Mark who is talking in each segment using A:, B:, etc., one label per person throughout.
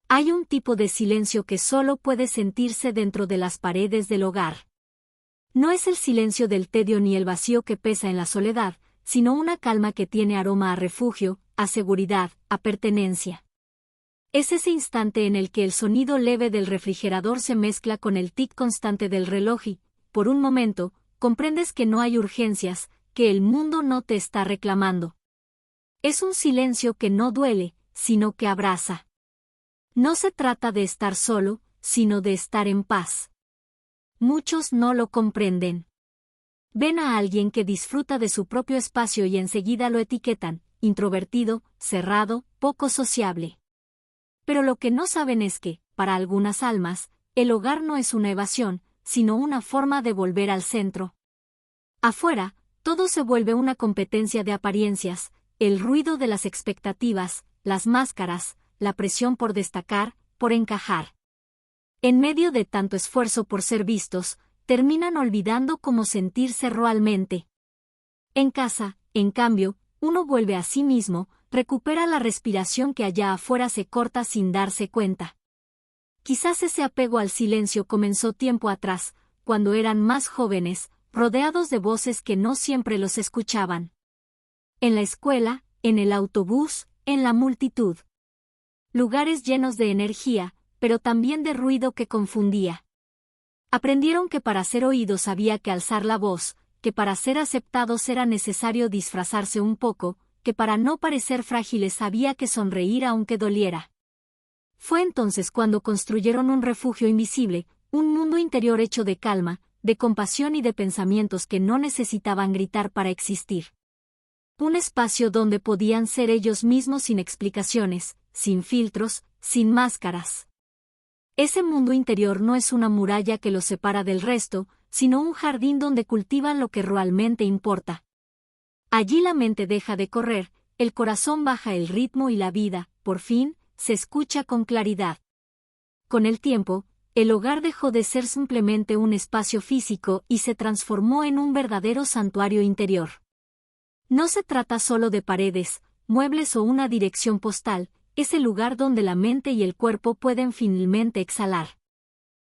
A: Hay un tipo de silencio que solo puede sentirse dentro de las paredes del hogar. No es el silencio del tedio ni el vacío que pesa en la soledad, sino una calma que tiene aroma a refugio, a seguridad, a pertenencia. Es ese instante en el que el sonido leve del refrigerador se mezcla con el tic constante del reloj y, por un momento, comprendes que no hay urgencias, que el mundo no te está reclamando. Es un silencio que no duele, sino que abraza. No se trata de estar solo, sino de estar en paz. Muchos no lo comprenden. Ven a alguien que disfruta de su propio espacio y enseguida lo etiquetan, introvertido, cerrado, poco sociable. Pero lo que no saben es que, para algunas almas, el hogar no es una evasión, sino una forma de volver al centro. Afuera, todo se vuelve una competencia de apariencias, el ruido de las expectativas, las máscaras, la presión por destacar, por encajar. En medio de tanto esfuerzo por ser vistos, terminan olvidando cómo sentirse realmente. En casa, en cambio, uno vuelve a sí mismo, recupera la respiración que allá afuera se corta sin darse cuenta. Quizás ese apego al silencio comenzó tiempo atrás, cuando eran más jóvenes, rodeados de voces que no siempre los escuchaban. En la escuela, en el autobús, en la multitud. Lugares llenos de energía, pero también de ruido que confundía. Aprendieron que para ser oídos había que alzar la voz, que para ser aceptados era necesario disfrazarse un poco, que para no parecer frágiles había que sonreír aunque doliera. Fue entonces cuando construyeron un refugio invisible, un mundo interior hecho de calma, de compasión y de pensamientos que no necesitaban gritar para existir. Un espacio donde podían ser ellos mismos sin explicaciones, sin filtros, sin máscaras. Ese mundo interior no es una muralla que los separa del resto, sino un jardín donde cultivan lo que realmente importa. Allí la mente deja de correr, el corazón baja el ritmo y la vida, por fin, se escucha con claridad. Con el tiempo, el hogar dejó de ser simplemente un espacio físico y se transformó en un verdadero santuario interior. No se trata solo de paredes, muebles o una dirección postal, es el lugar donde la mente y el cuerpo pueden finalmente exhalar.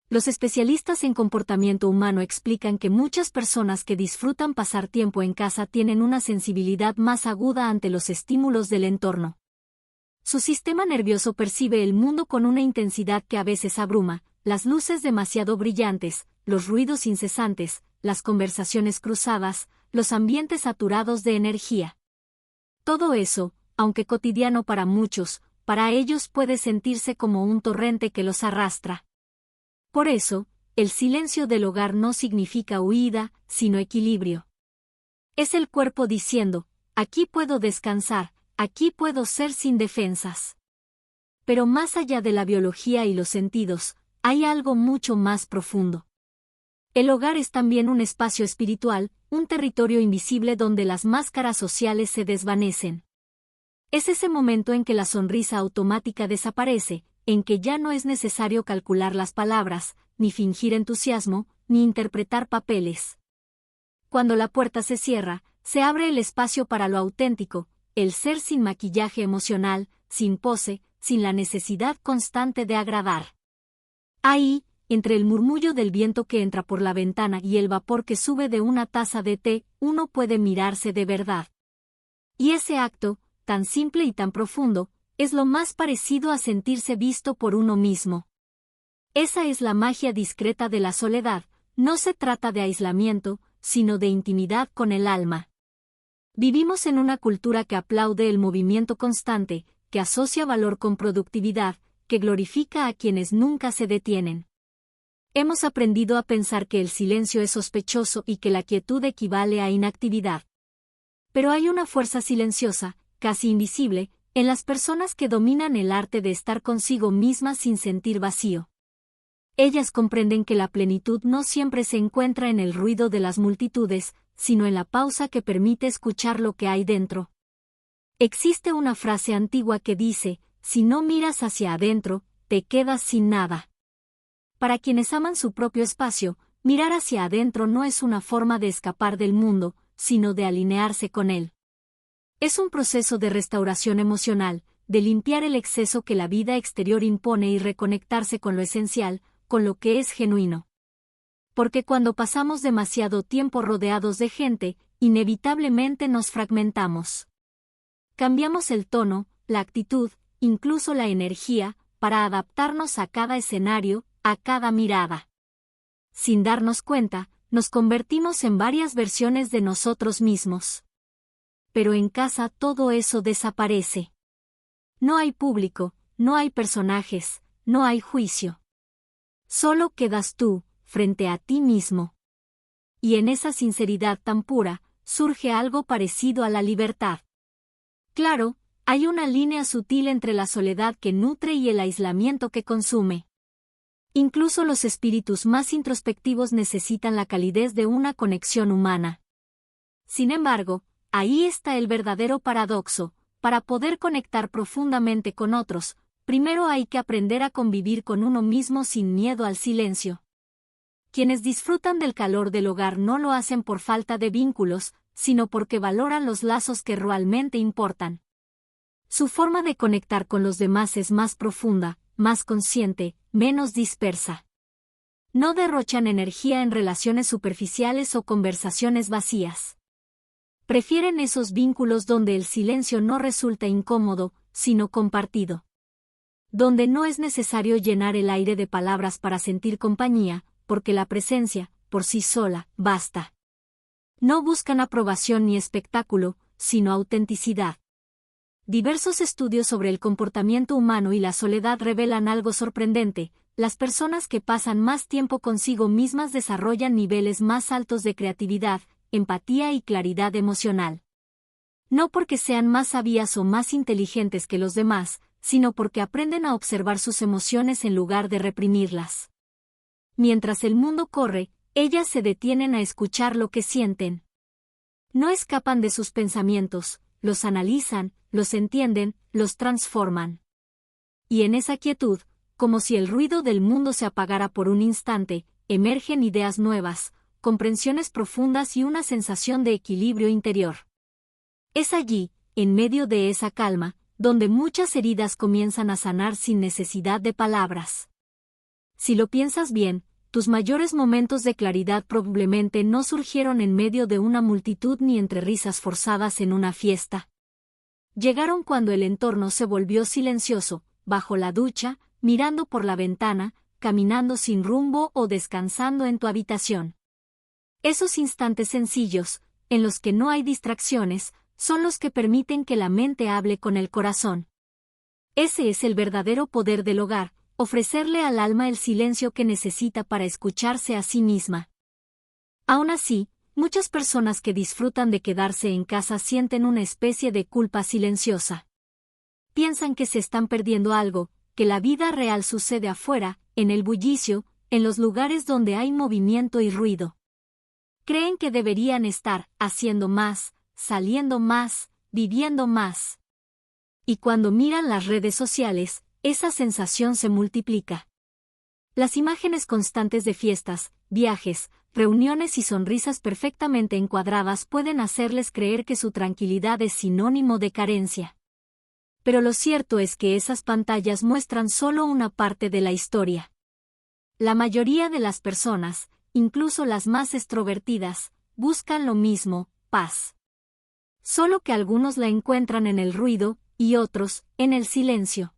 A: Los especialistas en comportamiento humano explican que muchas personas que disfrutan pasar tiempo en casa tienen una sensibilidad más aguda ante los estímulos del entorno. Su sistema nervioso percibe el mundo con una intensidad que a veces abruma, las luces demasiado brillantes, los ruidos incesantes, las conversaciones cruzadas, los ambientes saturados de energía. Todo eso, aunque cotidiano para muchos, para ellos puede sentirse como un torrente que los arrastra. Por eso, el silencio del hogar no significa huida, sino equilibrio. Es el cuerpo diciendo, aquí puedo descansar, aquí puedo ser sin defensas. Pero más allá de la biología y los sentidos, hay algo mucho más profundo. El hogar es también un espacio espiritual, un territorio invisible donde las máscaras sociales se desvanecen. Es ese momento en que la sonrisa automática desaparece, en que ya no es necesario calcular las palabras, ni fingir entusiasmo, ni interpretar papeles. Cuando la puerta se cierra, se abre el espacio para lo auténtico, el ser sin maquillaje emocional, sin pose, sin la necesidad constante de agradar. Ahí, entre el murmullo del viento que entra por la ventana y el vapor que sube de una taza de té, uno puede mirarse de verdad. Y ese acto, tan simple y tan profundo, es lo más parecido a sentirse visto por uno mismo. Esa es la magia discreta de la soledad, no se trata de aislamiento, sino de intimidad con el alma. Vivimos en una cultura que aplaude el movimiento constante, que asocia valor con productividad, que glorifica a quienes nunca se detienen. Hemos aprendido a pensar que el silencio es sospechoso y que la quietud equivale a inactividad. Pero hay una fuerza silenciosa, casi invisible, en las personas que dominan el arte de estar consigo mismas sin sentir vacío. Ellas comprenden que la plenitud no siempre se encuentra en el ruido de las multitudes, sino en la pausa que permite escuchar lo que hay dentro. Existe una frase antigua que dice, si no miras hacia adentro, te quedas sin nada. Para quienes aman su propio espacio, mirar hacia adentro no es una forma de escapar del mundo, sino de alinearse con él. Es un proceso de restauración emocional, de limpiar el exceso que la vida exterior impone y reconectarse con lo esencial, con lo que es genuino. Porque cuando pasamos demasiado tiempo rodeados de gente, inevitablemente nos fragmentamos. Cambiamos el tono, la actitud, incluso la energía, para adaptarnos a cada escenario, a cada mirada. Sin darnos cuenta, nos convertimos en varias versiones de nosotros mismos. Pero en casa todo eso desaparece. No hay público, no hay personajes, no hay juicio. Solo quedas tú, frente a ti mismo. Y en esa sinceridad tan pura, surge algo parecido a la libertad. Claro, hay una línea sutil entre la soledad que nutre y el aislamiento que consume. Incluso los espíritus más introspectivos necesitan la calidez de una conexión humana. Sin embargo, ahí está el verdadero paradoxo: para poder conectar profundamente con otros, primero hay que aprender a convivir con uno mismo sin miedo al silencio. Quienes disfrutan del calor del hogar no lo hacen por falta de vínculos, sino porque valoran los lazos que realmente importan. Su forma de conectar con los demás es más profunda, más consciente, menos dispersa. No derrochan energía en relaciones superficiales o conversaciones vacías. Prefieren esos vínculos donde el silencio no resulta incómodo, sino compartido. Donde no es necesario llenar el aire de palabras para sentir compañía, porque la presencia, por sí sola, basta. No buscan aprobación ni espectáculo, sino autenticidad. Diversos estudios sobre el comportamiento humano y la soledad revelan algo sorprendente: las personas que pasan más tiempo consigo mismas desarrollan niveles más altos de creatividad, empatía y claridad emocional. No porque sean más sabias o más inteligentes que los demás, sino porque aprenden a observar sus emociones en lugar de reprimirlas. Mientras el mundo corre, ellas se detienen a escuchar lo que sienten. No escapan de sus pensamientos, los analizan, los entienden, los transforman. Y en esa quietud, como si el ruido del mundo se apagara por un instante, emergen ideas nuevas, comprensiones profundas y una sensación de equilibrio interior. Es allí, en medio de esa calma, donde muchas heridas comienzan a sanar sin necesidad de palabras. Si lo piensas bien, tus mayores momentos de claridad probablemente no surgieron en medio de una multitud ni entre risas forzadas en una fiesta. Llegaron cuando el entorno se volvió silencioso, bajo la ducha, mirando por la ventana, caminando sin rumbo o descansando en tu habitación. Esos instantes sencillos, en los que no hay distracciones, son los que permiten que la mente hable con el corazón. Ese es el verdadero poder del hogar: ofrecerle al alma el silencio que necesita para escucharse a sí misma. Aún así, muchas personas que disfrutan de quedarse en casa sienten una especie de culpa silenciosa. Piensan que se están perdiendo algo, que la vida real sucede afuera, en el bullicio, en los lugares donde hay movimiento y ruido. Creen que deberían estar haciendo más, saliendo más, viviendo más. Y cuando miran las redes sociales, esa sensación se multiplica. Las imágenes constantes de fiestas, viajes, reuniones y sonrisas perfectamente encuadradas pueden hacerles creer que su tranquilidad es sinónimo de carencia. Pero lo cierto es que esas pantallas muestran solo una parte de la historia. La mayoría de las personas, incluso las más extrovertidas, buscan lo mismo: paz. Solo que algunos la encuentran en el ruido, y otros, en el silencio.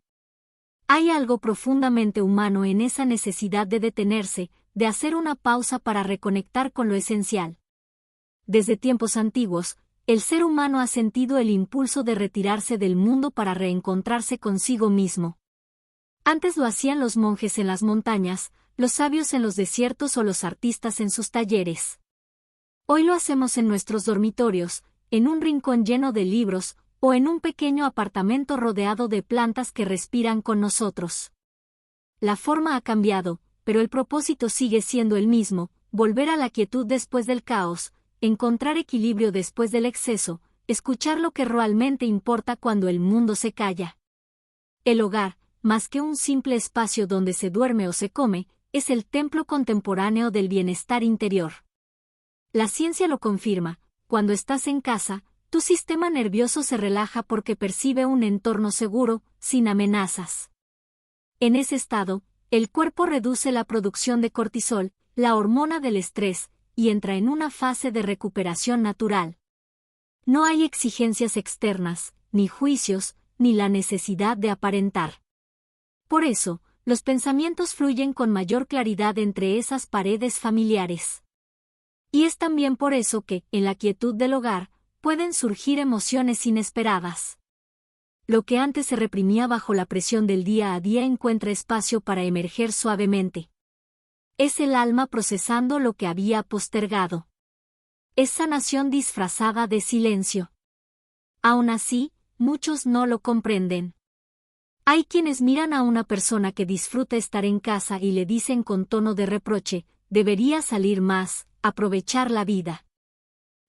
A: Hay algo profundamente humano en esa necesidad de detenerse, de hacer una pausa para reconectar con lo esencial. Desde tiempos antiguos, el ser humano ha sentido el impulso de retirarse del mundo para reencontrarse consigo mismo. Antes lo hacían los monjes en las montañas, los sabios en los desiertos o los artistas en sus talleres. Hoy lo hacemos en nuestros dormitorios, en un rincón lleno de libros, o en un pequeño apartamento rodeado de plantas que respiran con nosotros. La forma ha cambiado, pero el propósito sigue siendo el mismo: volver a la quietud después del caos, encontrar equilibrio después del exceso, escuchar lo que realmente importa cuando el mundo se calla. El hogar, más que un simple espacio donde se duerme o se come, es el templo contemporáneo del bienestar interior. La ciencia lo confirma: cuando estás en casa, Tu sistema nervioso se relaja porque percibe un entorno seguro, sin amenazas. En ese estado, el cuerpo reduce la producción de cortisol, la hormona del estrés, y entra en una fase de recuperación natural. No hay exigencias externas, ni juicios, ni la necesidad de aparentar. Por eso, los pensamientos fluyen con mayor claridad entre esas paredes familiares. Y es también por eso que, en la quietud del hogar, pueden surgir emociones inesperadas. Lo que antes se reprimía bajo la presión del día a día encuentra espacio para emerger suavemente. Es el alma procesando lo que había postergado. Es sanación disfrazada de silencio. Aún así, muchos no lo comprenden. Hay quienes miran a una persona que disfruta estar en casa y le dicen con tono de reproche, debería salir más, aprovechar la vida.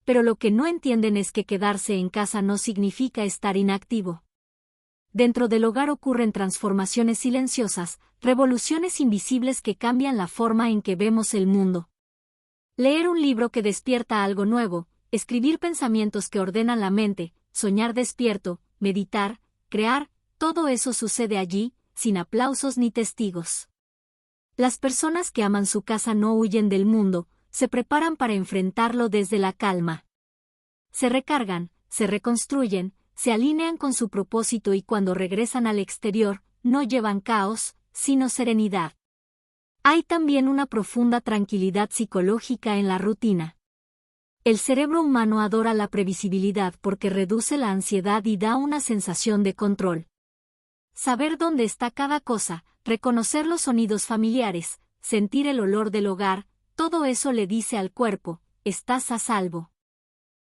A: Pero lo que no entienden es que quedarse en casa no significa estar inactivo. Dentro del hogar ocurren transformaciones silenciosas, revoluciones invisibles que cambian la forma en que vemos el mundo. Leer un libro que despierta algo nuevo, escribir pensamientos que ordenan la mente, soñar despierto, meditar, crear, todo eso sucede allí, sin aplausos ni testigos. Las personas que aman su casa no huyen del mundo, se preparan para enfrentarlo desde la calma. Se recargan, se reconstruyen, se alinean con su propósito y cuando regresan al exterior, no llevan caos, sino serenidad. Hay también una profunda tranquilidad psicológica en la rutina. El cerebro humano adora la previsibilidad porque reduce la ansiedad y da una sensación de control. Saber dónde está cada cosa, reconocer los sonidos familiares, sentir el olor del hogar, todo eso le dice al cuerpo, estás a salvo.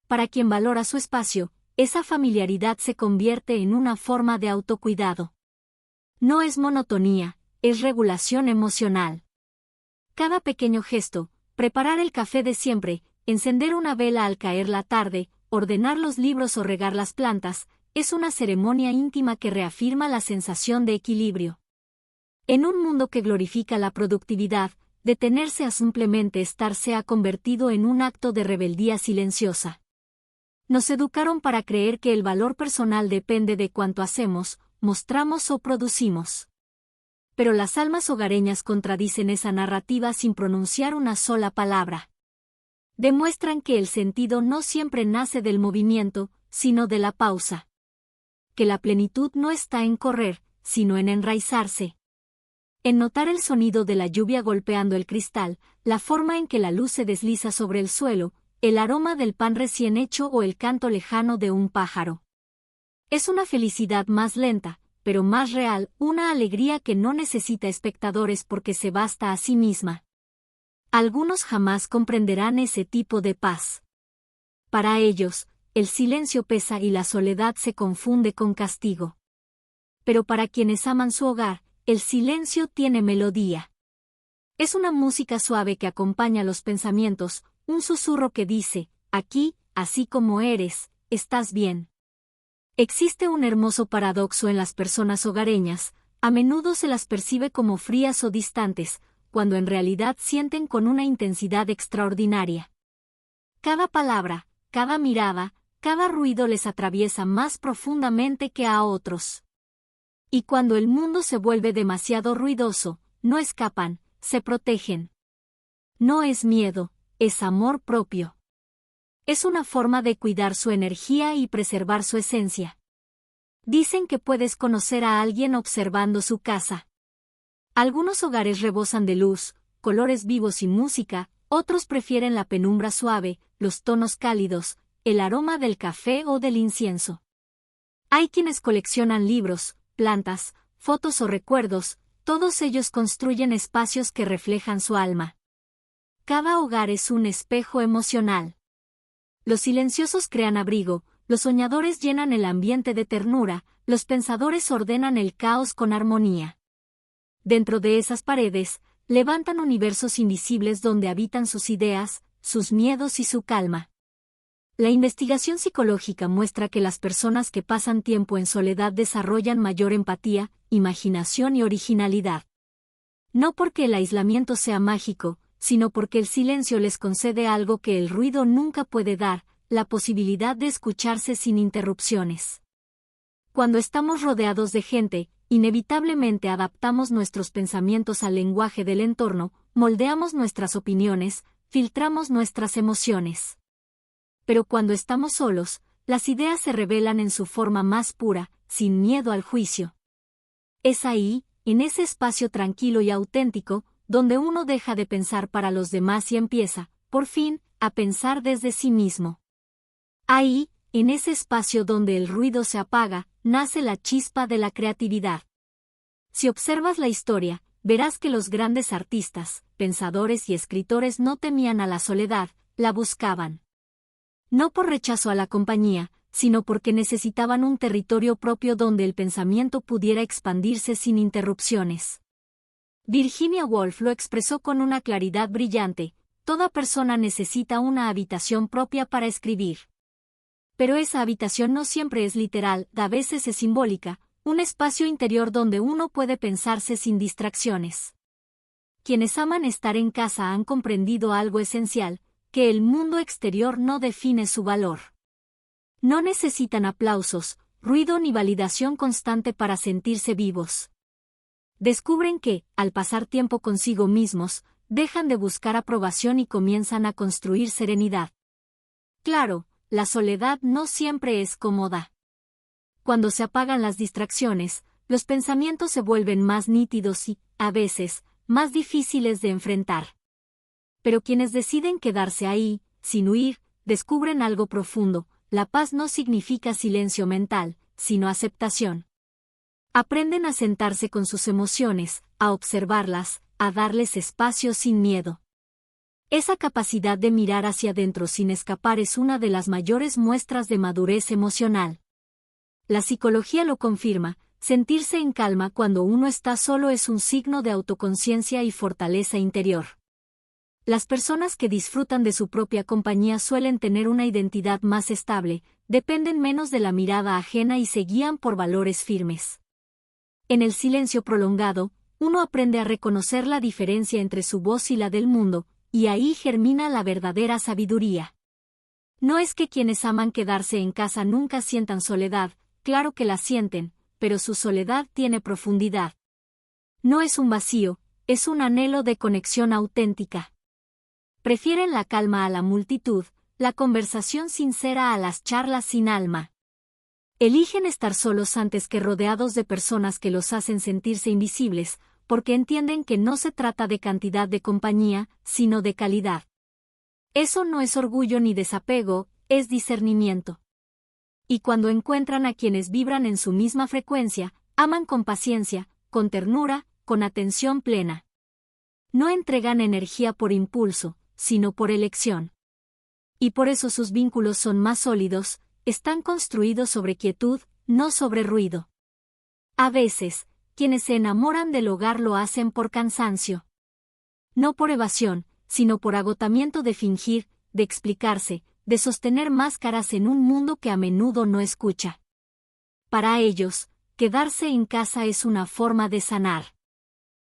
A: Para quien valora su espacio, esa familiaridad se convierte en una forma de autocuidado. No es monotonía, es regulación emocional. Cada pequeño gesto, preparar el café de siempre, encender una vela al caer la tarde, ordenar los libros o regar las plantas, es una ceremonia íntima que reafirma la sensación de equilibrio. En un mundo que glorifica la productividad, detenerse a simplemente estar se ha convertido en un acto de rebeldía silenciosa. Nos educaron para creer que el valor personal depende de cuánto hacemos, mostramos o producimos. Pero las almas hogareñas contradicen esa narrativa sin pronunciar una sola palabra. Demuestran que el sentido no siempre nace del movimiento, sino de la pausa. Que la plenitud no está en correr, sino en enraizarse. En notar el sonido de la lluvia golpeando el cristal, la forma en que la luz se desliza sobre el suelo, el aroma del pan recién hecho o el canto lejano de un pájaro. Es una felicidad más lenta, pero más real, una alegría que no necesita espectadores porque se basta a sí misma. Algunos jamás comprenderán ese tipo de paz. Para ellos, el silencio pesa y la soledad se confunde con castigo. Pero para quienes aman su hogar, el silencio tiene melodía. Es una música suave que acompaña los pensamientos, un susurro que dice, aquí, así como eres, estás bien. Existe un hermoso paradoxo en las personas hogareñas, a menudo se las percibe como frías o distantes, cuando en realidad sienten con una intensidad extraordinaria. Cada palabra, cada mirada, cada ruido les atraviesa más profundamente que a otros. Y cuando el mundo se vuelve demasiado ruidoso, no escapan, se protegen. No es miedo, es amor propio. Es una forma de cuidar su energía y preservar su esencia. Dicen que puedes conocer a alguien observando su casa. Algunos hogares rebosan de luz, colores vivos y música, otros prefieren la penumbra suave, los tonos cálidos, el aroma del café o del incienso. Hay quienes coleccionan libros, plantas, fotos o recuerdos, todos ellos construyen espacios que reflejan su alma. Cada hogar es un espejo emocional. Los silenciosos crean abrigo, los soñadores llenan el ambiente de ternura, los pensadores ordenan el caos con armonía. Dentro de esas paredes, levantan universos invisibles donde habitan sus ideas, sus miedos y su calma. La investigación psicológica muestra que las personas que pasan tiempo en soledad desarrollan mayor empatía, imaginación y originalidad. No porque el aislamiento sea mágico, sino porque el silencio les concede algo que el ruido nunca puede dar, la posibilidad de escucharse sin interrupciones. Cuando estamos rodeados de gente, inevitablemente adaptamos nuestros pensamientos al lenguaje del entorno, moldeamos nuestras opiniones, filtramos nuestras emociones. Pero cuando estamos solos, las ideas se revelan en su forma más pura, sin miedo al juicio. Es ahí, en ese espacio tranquilo y auténtico, donde uno deja de pensar para los demás y empieza, por fin, a pensar desde sí mismo. Ahí, en ese espacio donde el ruido se apaga, nace la chispa de la creatividad. Si observas la historia, verás que los grandes artistas, pensadores y escritores no temían a la soledad, la buscaban. No por rechazo a la compañía, sino porque necesitaban un territorio propio donde el pensamiento pudiera expandirse sin interrupciones. Virginia Woolf lo expresó con una claridad brillante: toda persona necesita una habitación propia para escribir. Pero esa habitación no siempre es literal, a veces es simbólica, un espacio interior donde uno puede pensarse sin distracciones. Quienes aman estar en casa han comprendido algo esencial, que el mundo exterior no define su valor. No necesitan aplausos, ruido ni validación constante para sentirse vivos. Descubren que, al pasar tiempo consigo mismos, dejan de buscar aprobación y comienzan a construir serenidad. Claro, la soledad no siempre es cómoda. Cuando se apagan las distracciones, los pensamientos se vuelven más nítidos y, a veces, más difíciles de enfrentar. Pero quienes deciden quedarse ahí, sin huir, descubren algo profundo: la paz no significa silencio mental, sino aceptación. Aprenden a sentarse con sus emociones, a observarlas, a darles espacio sin miedo. Esa capacidad de mirar hacia adentro sin escapar es una de las mayores muestras de madurez emocional. La psicología lo confirma: sentirse en calma cuando uno está solo es un signo de autoconciencia y fortaleza interior. Las personas que disfrutan de su propia compañía suelen tener una identidad más estable, dependen menos de la mirada ajena y se guían por valores firmes. En el silencio prolongado, uno aprende a reconocer la diferencia entre su voz y la del mundo, y ahí germina la verdadera sabiduría. No es que quienes aman quedarse en casa nunca sientan soledad, claro que la sienten, pero su soledad tiene profundidad. No es un vacío, es un anhelo de conexión auténtica. Prefieren la calma a la multitud, la conversación sincera a las charlas sin alma. Eligen estar solos antes que rodeados de personas que los hacen sentirse invisibles, porque entienden que no se trata de cantidad de compañía, sino de calidad. Eso no es orgullo ni desapego, es discernimiento. Y cuando encuentran a quienes vibran en su misma frecuencia, aman con paciencia, con ternura, con atención plena. No entregan energía por impulso, sino por elección. Y por eso sus vínculos son más sólidos, están construidos sobre quietud, no sobre ruido. A veces, quienes se enamoran del hogar lo hacen por cansancio. No por evasión, sino por agotamiento de fingir, de explicarse, de sostener máscaras en un mundo que a menudo no escucha. Para ellos, quedarse en casa es una forma de sanar.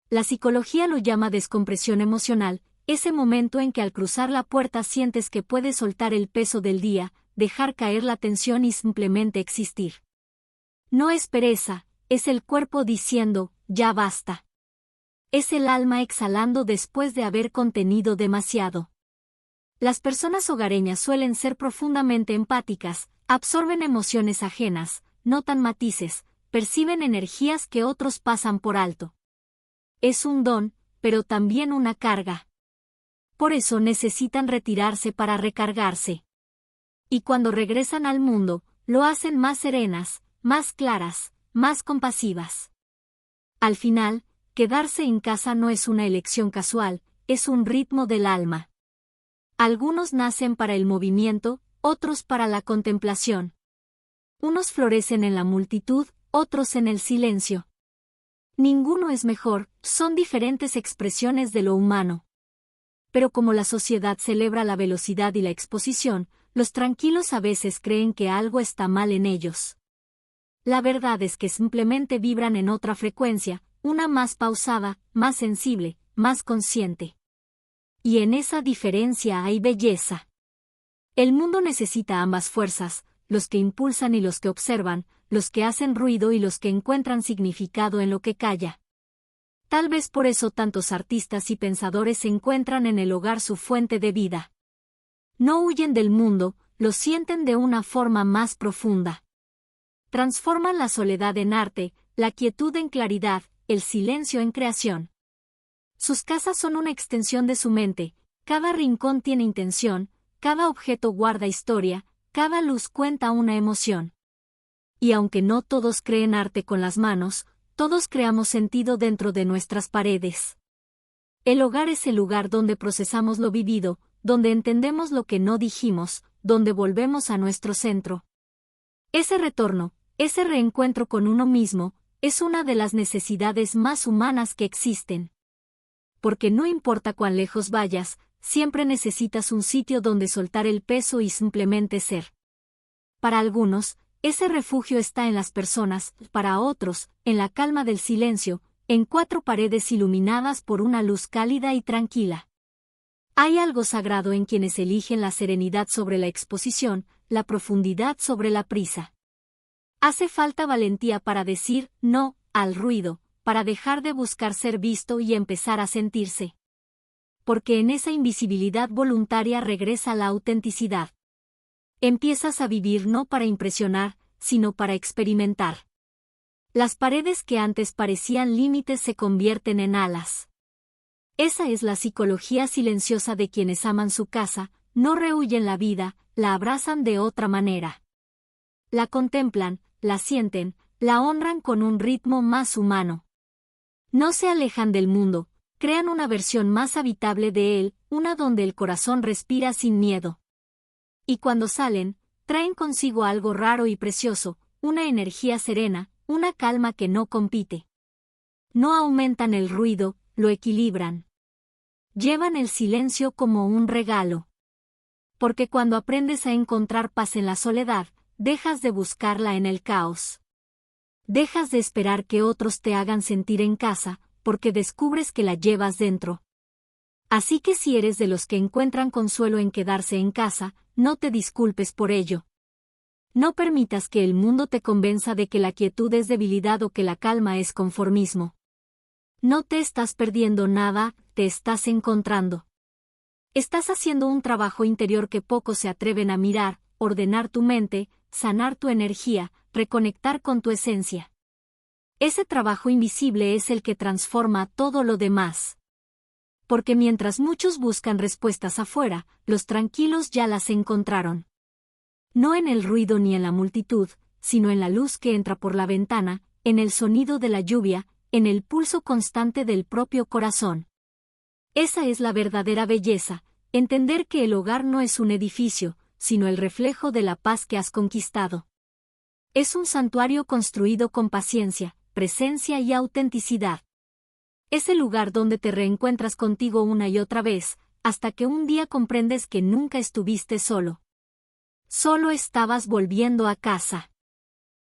A: La psicología lo llama descompresión emocional, ese momento en que al cruzar la puerta sientes que puedes soltar el peso del día, dejar caer la tensión y simplemente existir. No es pereza, es el cuerpo diciendo, ya basta. Es el alma exhalando después de haber contenido demasiado. Las personas hogareñas suelen ser profundamente empáticas, absorben emociones ajenas, notan matices, perciben energías que otros pasan por alto. Es un don, pero también una carga. Por eso necesitan retirarse para recargarse. Y cuando regresan al mundo, lo hacen más serenas, más claras, más compasivas. Al final, quedarse en casa no es una elección casual, es un ritmo del alma. Algunos nacen para el movimiento, otros para la contemplación. Unos florecen en la multitud, otros en el silencio. Ninguno es mejor, son diferentes expresiones de lo humano. Pero como la sociedad celebra la velocidad y la exposición, los tranquilos a veces creen que algo está mal en ellos. La verdad es que simplemente vibran en otra frecuencia, una más pausada, más sensible, más consciente. Y en esa diferencia hay belleza. El mundo necesita ambas fuerzas, los que impulsan y los que observan, los que hacen ruido y los que encuentran significado en lo que calla. Tal vez por eso tantos artistas y pensadores encuentran en el hogar su fuente de vida. No huyen del mundo, lo sienten de una forma más profunda. Transforman la soledad en arte, la quietud en claridad, el silencio en creación. Sus casas son una extensión de su mente, cada rincón tiene intención, cada objeto guarda historia, cada luz cuenta una emoción. Y aunque no todos creen arte con las manos, todos creamos sentido dentro de nuestras paredes. El hogar es el lugar donde procesamos lo vivido, donde entendemos lo que no dijimos, donde volvemos a nuestro centro. Ese retorno, ese reencuentro con uno mismo, es una de las necesidades más humanas que existen. Porque no importa cuán lejos vayas, siempre necesitas un sitio donde soltar el peso y simplemente ser. Para algunos, ese refugio está en las personas, para otros, en la calma del silencio, en 4 paredes iluminadas por una luz cálida y tranquila. Hay algo sagrado en quienes eligen la serenidad sobre la exposición, la profundidad sobre la prisa. Hace falta valentía para decir no al ruido, para dejar de buscar ser visto y empezar a sentirse. Porque en esa invisibilidad voluntaria regresa la autenticidad. Empiezas a vivir no para impresionar, sino para experimentar. Las paredes que antes parecían límites se convierten en alas. Esa es la psicología silenciosa de quienes aman su casa, no rehuyen la vida, la abrazan de otra manera. La contemplan, la sienten, la honran con un ritmo más humano. No se alejan del mundo, crean una versión más habitable de él, una donde el corazón respira sin miedo. Y cuando salen, traen consigo algo raro y precioso, una energía serena, una calma que no compite. No aumentan el ruido, lo equilibran. Llevan el silencio como un regalo. Porque cuando aprendes a encontrar paz en la soledad, dejas de buscarla en el caos. Dejas de esperar que otros te hagan sentir en casa, porque descubres que la llevas dentro. Así que si eres de los que encuentran consuelo en quedarse en casa, no te disculpes por ello. No permitas que el mundo te convenza de que la quietud es debilidad o que la calma es conformismo. No te estás perdiendo nada, te estás encontrando. Estás haciendo un trabajo interior que pocos se atreven a mirar, ordenar tu mente, sanar tu energía, reconectar con tu esencia. Ese trabajo invisible es el que transforma todo lo demás. Porque mientras muchos buscan respuestas afuera, los tranquilos ya las encontraron. No en el ruido ni en la multitud, sino en la luz que entra por la ventana, en el sonido de la lluvia, en el pulso constante del propio corazón. Esa es la verdadera belleza, entender que el hogar no es un edificio, sino el reflejo de la paz que has conquistado. Es un santuario construido con paciencia, presencia y autenticidad. Es el lugar donde te reencuentras contigo una y otra vez, hasta que un día comprendes que nunca estuviste solo. Solo estabas volviendo a casa.